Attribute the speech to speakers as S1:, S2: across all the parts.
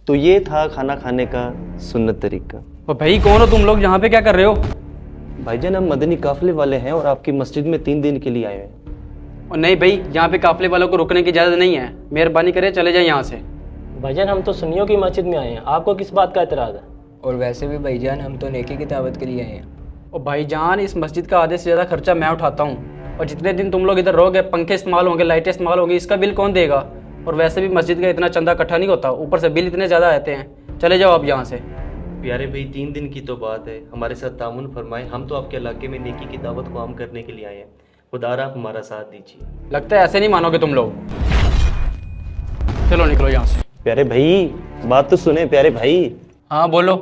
S1: تو یہ تھا کھانا کھانے کا سنت طریقہ۔
S2: اور بھائی کون ہو تم لوگ، یہاں پہ کیا کر رہے ہو؟
S1: بھائی جان ہم مدنی قافلے والے ہیں اور آپ کی مسجد میں 3 دن کے لیے آئے ہیں۔
S2: اور نہیں بھائی، یہاں پہ قافلے والوں کو رکنے کی اجازت نہیں ہے، مہربانی کرے چلے جائیں یہاں سے۔
S3: بھائی جان ہم تو سنیوں کی مسجد میں آئے ہیں، آپ کو کس بات کا اعتراض ہے؟
S4: اور ویسے بھی بھائی جان ہم تو نیکی کی دعوت کے لیے آئے ہیں۔
S2: اور بھائی جان اس مسجد کا آدھے سے زیادہ خرچہ میں اٹھاتا ہوں، اور جتنے دن تم لوگ ادھر رہو گے پنکھے استعمال ہوں گے، لائٹیں استعمال ہوں گی، اس کا بل کون دے گا؟ اور ویسے بھی مسجد کا اتنا چندہ اکٹھا نہیں ہوتا، اوپر سے بل اتنے زیادہ آتے ہیں۔ چلے جاؤ آپ یہاں سے۔
S1: پیارے بھائی 3 دن کی تو بات ہے، ہمارے ساتھ تعاون فرمائیں، ہم تو آپ کے علاقے میں نیکی کی دعوت کو عام کرنے کے لیے آئے ہیں، خدا را ہمارا ساتھ دیجیے۔
S2: لگتا ہے ایسے نہیں مانو گے تم لوگ، چلو نکلو یہاں سے۔
S1: پیارے بھائی بات تو سنیں پیارے بھائی۔
S2: ہاں بولو۔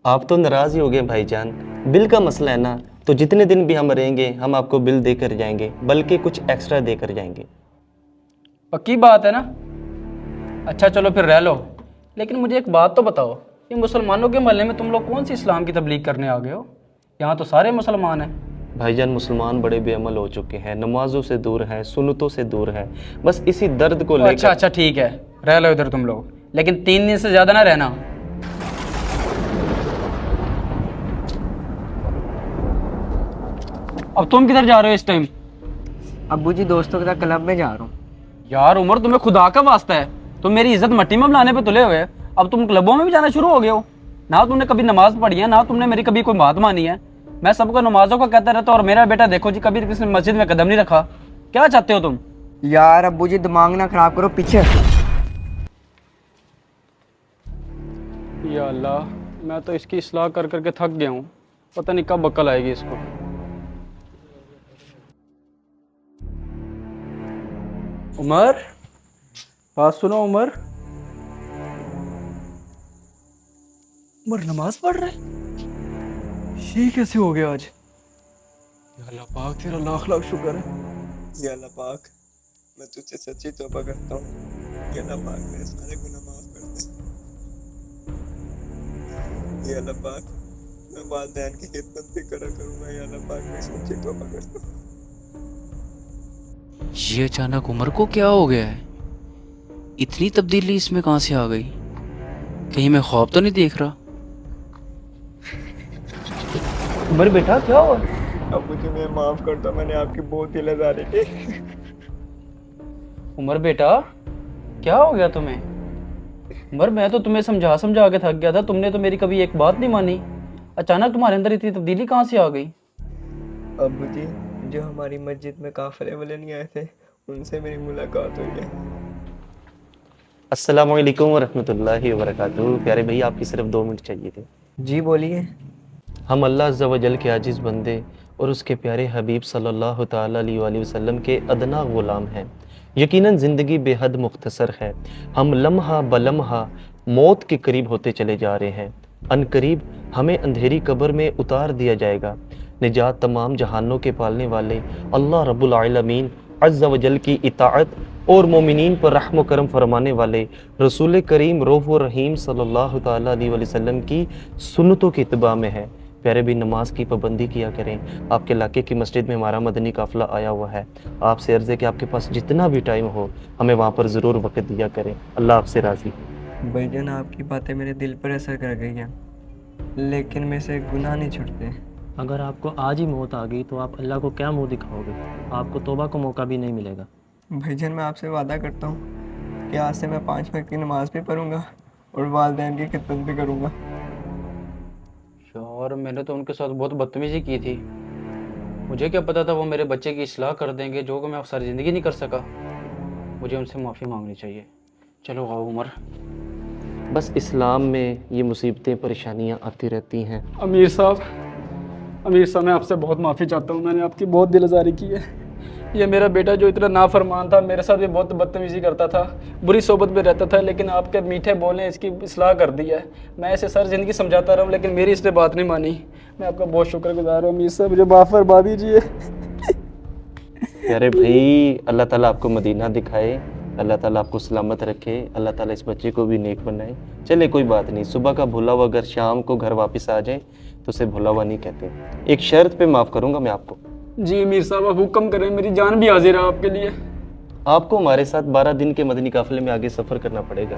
S1: آپ تو ناراض ہی ہو گئے بھائی جان، بل کا مسئلہ ہے نا، تو جتنے دن بھی ہم رہیں گے ہم آپ کو بل دے کر جائیں گے، بلکہ کچھ ایکسٹرا دے کر جائیں گے۔
S2: پکی بات ہے نا؟ اچھا چلو پھر رہ لو، لیکن مجھے ایک بات تو بتاؤ، یہ مسلمانوں کے محلے میں تم لوگ کون سی اسلام کی تبلیغ کرنے آ گئے ہو؟ یہاں تو سارے مسلمان ہیں۔
S1: بھائی جان مسلمان بڑے بے عمل ہو چکے ہیں، نمازوں سے دور ہیں، سنتوں سے دور ہیں، بس اسی درد کو لے کر۔
S2: اچھا ٹھیک ہے، رہ لو ادھر تم لوگ، لیکن 3 دن سے زیادہ نہ رہنا۔ اب تم کدھر جا رہے ہو اس ٹائم؟
S4: ابو جی دوستوں کے ساتھ کلب میں جا رہا ہوں۔
S2: یار عمر تمہیں خدا کا واسطہ ہے، تم میری عزت مٹی میں ملانے پہ تلے ہوئے، اب تم کلبوں میں بھی جانا شروع ہو گئے ہو؟ نہ تم نے کبھی نماز پڑھی ہے، نہ تم نے میری کبھی کوئی بات مانی ہے۔ میں سب کو نمازوں کا کہتا رہتا ہوں، اور میرا بیٹا دیکھو جی کبھی کسی نے مسجد میں قدم نہیں رکھا۔ کیا چاہتے ہو تم؟
S4: یار ابو جی دماغ نہ خراب کرو، پیچھے۔
S2: یا اللہ، میں تو اس کی اصلاح کر کر کے تھک گیا ہوں، پتہ نہیں کب عقل آئے گی اس کو۔ عمر بات سنو، عمر نماز پڑھ رہے؟ یہ کیسے ہو گیا آج؟ یا اللہ پاک تیرا لاکھ لاکھ شکر ہے۔
S5: یا اللہ پاک میں تجھ سے سچی توبہ کرتا ہوں، یا اللہ پاک میرے سارے گناہ معاف کر دے۔ یا اللہ پاک میں والدین کی خدمت بھی کرا کروں گا، یا اللہ پاک میں سچی توبہ کرتا ہوں۔
S6: یہ اچانک عمر کو کیا ہو گیا ہے؟ اتنی تبدیلی اس میں کہاں سے آ گئی؟ کہیں میں خواب تو نہیں دیکھ رہا؟
S2: عمر بیٹا کیا ہوا؟
S5: اب مجھے میں معاف کرتا ہوں، میں نے آپ کی بہت دل آزاری کی۔
S2: عمر بیٹا کیا ہو گیا تمہیں؟ عمر میں تو تمہیں سمجھا کے تھک گیا تھا، تم نے تو میری کبھی ایک بات نہیں مانی، اچانک تمہارے اندر اتنی تبدیلی کہاں سے آ گئی؟
S5: ابو جی جو ہماری مسجد میں قافلے والے نہیں آئے تھے ان سے میری ملاقات ہوئی ہے۔
S1: السلام علیکم ورحمۃ اللہ وبرکاتہ۔ پیارے بھائی آپ کی صرف 2 منٹ چاہیے تھے۔
S4: جی بولیے۔
S1: ہم اللہ عز و جل کے عاجز بندے اور اس کے پیارے حبیب صلی اللہ تعالیٰ علیہ وآلہ وسلم کے ادنا غلام ہیں۔ یقیناً زندگی بے حد مختصر ہے، ہم لمحہ بلمحہ موت کے قریب ہوتے چلے جا رہے ہیں۔ ان قریب ہمیں اندھیری قبر میں اتار دیا جائے گا۔ نجات تمام جہانوں کے پالنے والے اللہ رب العالمین عز و جل کی اطاعت اور مومنین پر رحم و کرم فرمانے والے رسول کریم رؤوف و رحیم صلی اللہ تعالیٰ علیہ وآلہ وسلم کی سنتوں کی اتباع میں ہے۔ پیارے بھی نماز کی پابندی کیا کریں۔ آپ کے علاقے کی مسجد میں ہمارا مدنی قافلہ آیا ہوا ہے، آپ سے عرض ہے کہ آپ کے پاس جتنا بھی ٹائم ہو ہمیں وہاں پر ضرور وقت دیا کریں، اللہ آپ سے راضی ہے۔
S4: بھائی جان آپ کی باتیں میرے دل پر اثر کر گئی ہیں، لیکن میں سے گناہ نہیں چھوڑتے۔
S3: اگر آپ کو آج ہی موت آ گئی تو آپ اللہ کو کیا منہ دکھاؤ گے؟ آپ کو توبہ کا موقع بھی نہیں ملے گا۔
S5: بھائی جان میں آپ سے وعدہ کرتا ہوں کہ آج سے میں 5 وقت کی نماز بھی پڑھوں گا اور والدین کی خدمت بھی کروں گا۔
S2: یار میں نے تو ان کے ساتھ بہت بدتمیزی کی تھی، مجھے کیا پتا تھا وہ میرے بچے کی اصلاح کر دیں گے، جو کہ میں ساری زندگی نہیں کر سکا۔ مجھے ان سے معافی مانگنی چاہیے۔ چلو آؤ عمر۔
S1: بس اسلام میں یہ مصیبتیں پریشانیاں آتی رہتی ہیں۔
S2: امیر صاحب میں آپ سے بہت معافی چاہتا ہوں، میں نے آپ کی بہت دل آزاری کی ہے۔ یہ میرا بیٹا جو اتنا نافرمان تھا، میرے ساتھ بھی بہت بدتمیزی کرتا تھا، بری صحبت میں رہتا تھا، لیکن آپ کے میٹھے بولیں اس کی اصلاح کر دی ہے۔ میں اسے ساری زندگی سمجھاتا رہا ہوں لیکن میری اس نے بات نہیں مانی۔ میں آپ کا بہت شکر گزار ہوں امیر صاحب، مجھے معاف فرما دیجیے۔
S1: پیارے بھائی اللہ تعالیٰ آپ کو مدینہ دکھائے، اللہ تعالیٰ آپ کو سلامت رکھے، اللہ تعالیٰ اس بچے کو بھی نیک بنائے۔ چلے کوئی بات نہیں، صبح کا بھولا ہوا اگر شام کو گھر واپس آ جائے تو اسے بھولا ہوا نہیں کہتے۔ ایک شرط پہ معاف کروں گا میں آپ کو۔
S2: جی امیر صاحب آپ حکم کریں، میری جان بھی حاضر ہے آپ کے لیے۔
S1: آپ کو ہمارے ساتھ 12 دن کے مدنی قافلے میں آگے سفر کرنا پڑے گا۔